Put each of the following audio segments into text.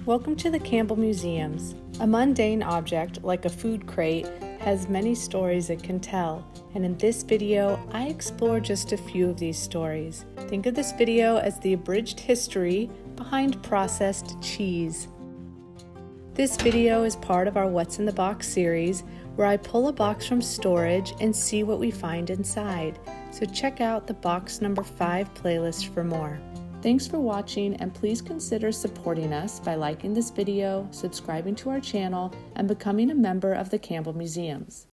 Welcome to the Campbell Museums. A mundane object, like a food crate, has many stories it can tell, and in this video, I explore just a few of these stories. Think of this video as the abridged history behind processed cheese. This video is part of our What's in the Box series, where I pull a box from storage and see what we find inside. So check out the box number 5 playlist for more. Thanks for watching, and please consider supporting us by liking this video, subscribing to our channel, and becoming a member of the Campbell Museums.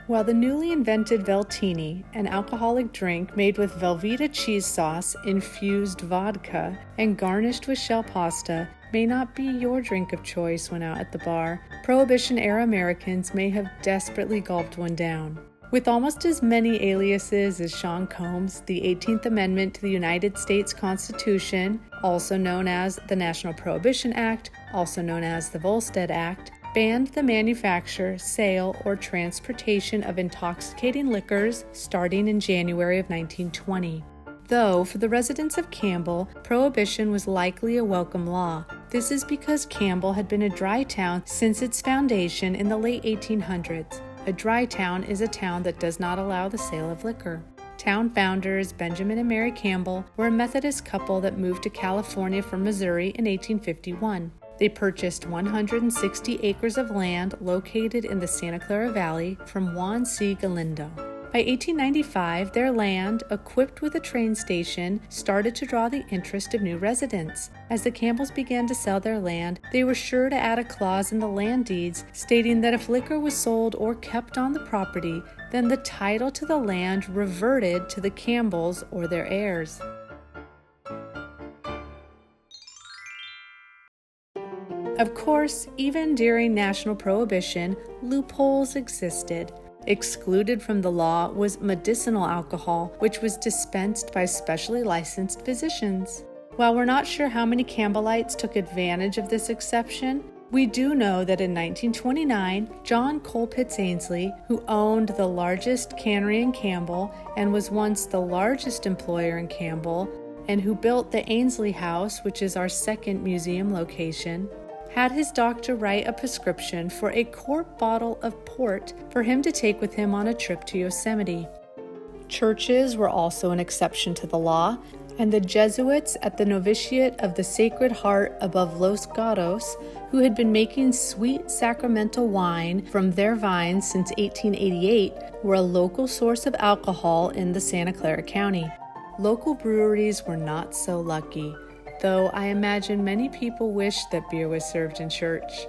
While the newly invented Veltini, an alcoholic drink made with Velveeta cheese sauce, infused vodka, and garnished with shell pasta, may not be your drink of choice when out at the bar, Prohibition-era Americans may have desperately gulped one down. With almost as many aliases as Sean Combs, the 18th Amendment to the United States Constitution, also known as the National Prohibition Act, also known as the Volstead Act, banned the manufacture, sale, or transportation of intoxicating liquors starting in January of 1920. Though, for the residents of Campbell, Prohibition was likely a welcome law. This is because Campbell had been a dry town since its foundation in the late 1800s. A dry town is a town that does not allow the sale of liquor. Town founders Benjamin and Mary Campbell were a Methodist couple that moved to California from Missouri in 1851. They purchased 160 acres of land located in the Santa Clara Valley from Juan C. Galindo. By 1895, their land, equipped with a train station, started to draw the interest of new residents. As the Campbells began to sell their land, they were sure to add a clause in the land deeds stating that if liquor was sold or kept on the property, then the title to the land reverted to the Campbells or their heirs. Of course, even during national prohibition, loopholes existed. Excluded from the law was medicinal alcohol, which was dispensed by specially licensed physicians. While we're not sure how many Campbellites took advantage of this exception, we do know that in 1929, John Colpitts Ainsley, who owned the largest cannery in Campbell and was once the largest employer in Campbell, and who built the Ainsley House, which is our second museum location, had his doctor write a prescription for a quart bottle of port for him to take with him on a trip to Yosemite. Churches were also an exception to the law, and the Jesuits at the Novitiate of the Sacred Heart above Los Gatos, who had been making sweet sacramental wine from their vines since 1888, were a local source of alcohol in the Santa Clara County. Local breweries were not so lucky, though I imagine many people wish that beer was served in church.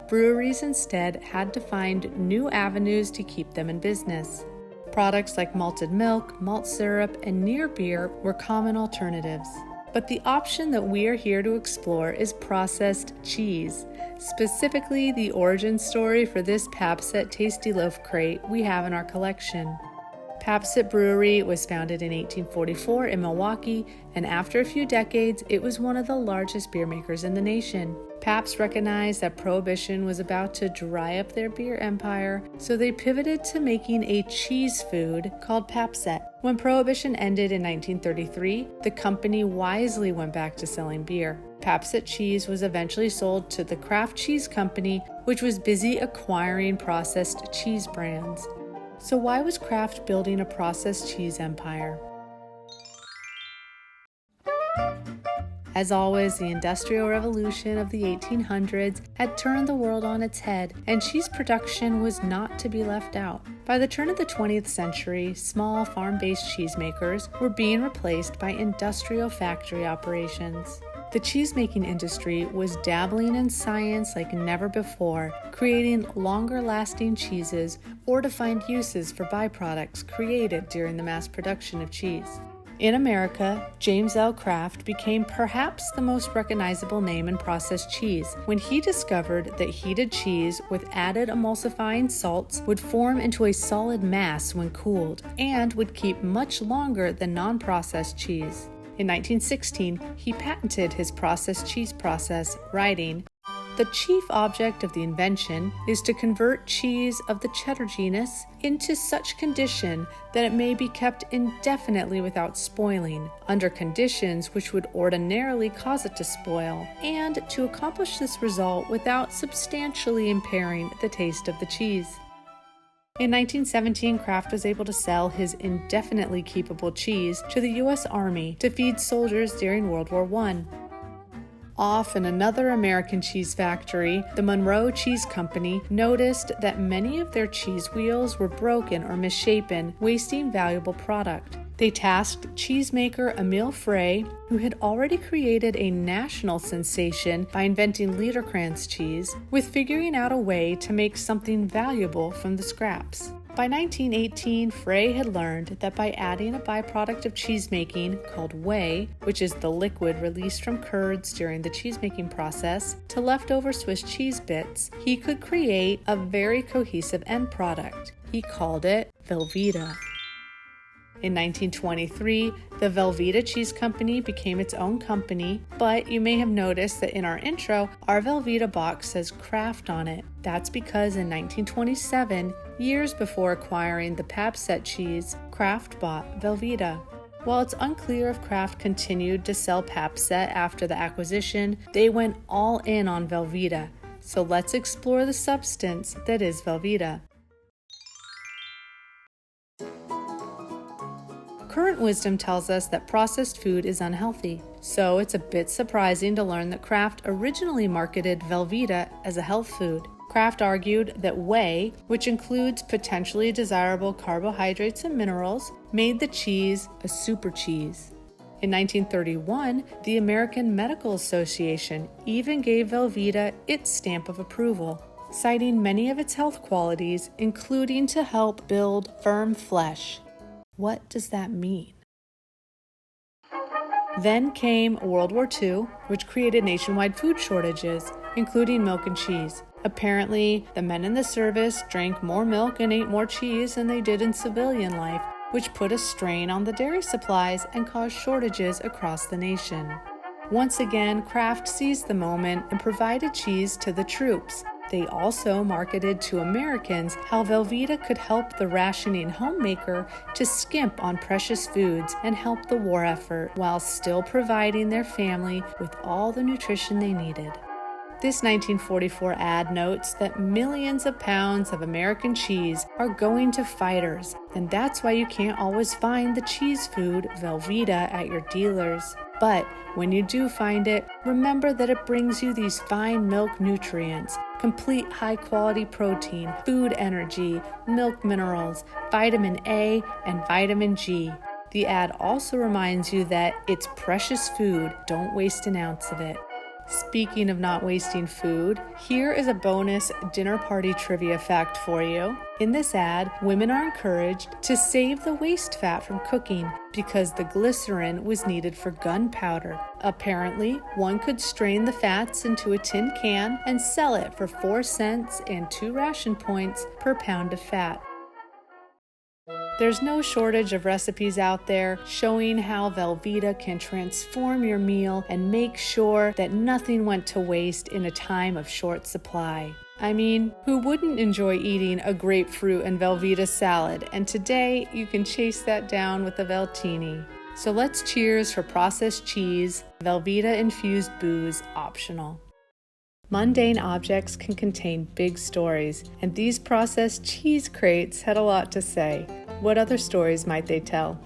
Breweries instead had to find new avenues to keep them in business. Products like malted milk, malt syrup, and near beer were common alternatives. But the option that we are here to explore is processed cheese, specifically the origin story for this Pabst Tasty Loaf crate we have in our collection. Pabst Brewery was founded in 1844 in Milwaukee, and after a few decades, it was one of the largest beer makers in the nation. Pabst recognized that Prohibition was about to dry up their beer empire, so they pivoted to making a cheese food called Pabst. When Prohibition ended in 1933, the company wisely went back to selling beer. Pabst cheese was eventually sold to the Kraft Cheese Company, which was busy acquiring processed cheese brands. So why was Kraft building a processed cheese empire? As always, the Industrial Revolution of the 1800s had turned the world on its head, and cheese production was not to be left out. By the turn of the 20th century, small farm-based cheesemakers were being replaced by industrial factory operations. The cheesemaking industry was dabbling in science like never before, creating longer-lasting cheeses or to find uses for byproducts created during the mass production of cheese. In America, James L. Kraft became perhaps the most recognizable name in processed cheese when he discovered that heated cheese with added emulsifying salts would form into a solid mass when cooled and would keep much longer than non-processed cheese. In 1916, he patented his processed cheese process, writing, The chief object of the invention is to convert cheese of the cheddar genus into such condition that it may be kept indefinitely without spoiling, under conditions which would ordinarily cause it to spoil, and to accomplish this result without substantially impairing the taste of the cheese. In 1917, Kraft was able to sell his indefinitely keepable cheese to the U.S. Army to feed soldiers during World War I. Off in another American cheese factory, the Monroe Cheese Company noticed that many of their cheese wheels were broken or misshapen, wasting valuable product. They tasked cheesemaker Mealiffe, who had already created a national sensation by inventing Liederkranz cheese, with figuring out a way to make something valuable from the scraps. By 1918, Frey had learned that by adding a byproduct of cheesemaking called whey, which is the liquid released from curds during the cheesemaking process, to leftover Swiss cheese bits, he could create a very cohesive end product. He called it Velveeta. In 1923, the Velveeta Cheese Company became its own company, but you may have noticed that in our intro, our Velveeta box says Kraft on it. That's because in 1927, years before acquiring the Pabst cheese, Kraft bought Velveeta. While it's unclear if Kraft continued to sell Pabst after the acquisition, they went all in on Velveeta. So let's explore the substance that is Velveeta. Current wisdom tells us that processed food is unhealthy, so it's a bit surprising to learn that Kraft originally marketed Velveeta as a health food. Kraft argued that whey, which includes potentially desirable carbohydrates and minerals, made the cheese a super cheese. In 1931, the American Medical Association even gave Velveeta its stamp of approval, citing many of its health qualities, including to help build firm flesh. What does that mean? Then came World War II, which created nationwide food shortages, including milk and cheese. Apparently, the men in the service drank more milk and ate more cheese than they did in civilian life, which put a strain on the dairy supplies and caused shortages across the nation. Once again, Kraft seized the moment and provided cheese to the troops. They also marketed to Americans how Velveeta could help the rationing homemaker to skimp on precious foods and help the war effort while still providing their family with all the nutrition they needed. This 1944 ad notes that millions of pounds of American cheese are going to fighters, and that's why you can't always find the cheese food Velveeta at your dealers. But when you do find it, remember that it brings you these fine milk nutrients, complete high-quality protein, food energy, milk minerals, vitamin A, and vitamin G. The ad also reminds you that it's precious food, don't waste an ounce of it. Speaking of not wasting food, here is a bonus dinner party trivia fact for you. In this ad, women are encouraged to save the waste fat from cooking because the glycerin was needed for gunpowder. Apparently, one could strain the fats into a tin can and sell it for 4 cents and 2 ration points per pound of fat. There's no shortage of recipes out there showing how Velveeta can transform your meal and make sure that nothing went to waste in a time of short supply. I mean, who wouldn't enjoy eating a grapefruit and Velveeta salad? And today, you can chase that down with a Veltini. So let's cheers for processed cheese, Velveeta-infused booze optional. Mundane objects can contain big stories, and these processed cheese crates had a lot to say. What other stories might they tell?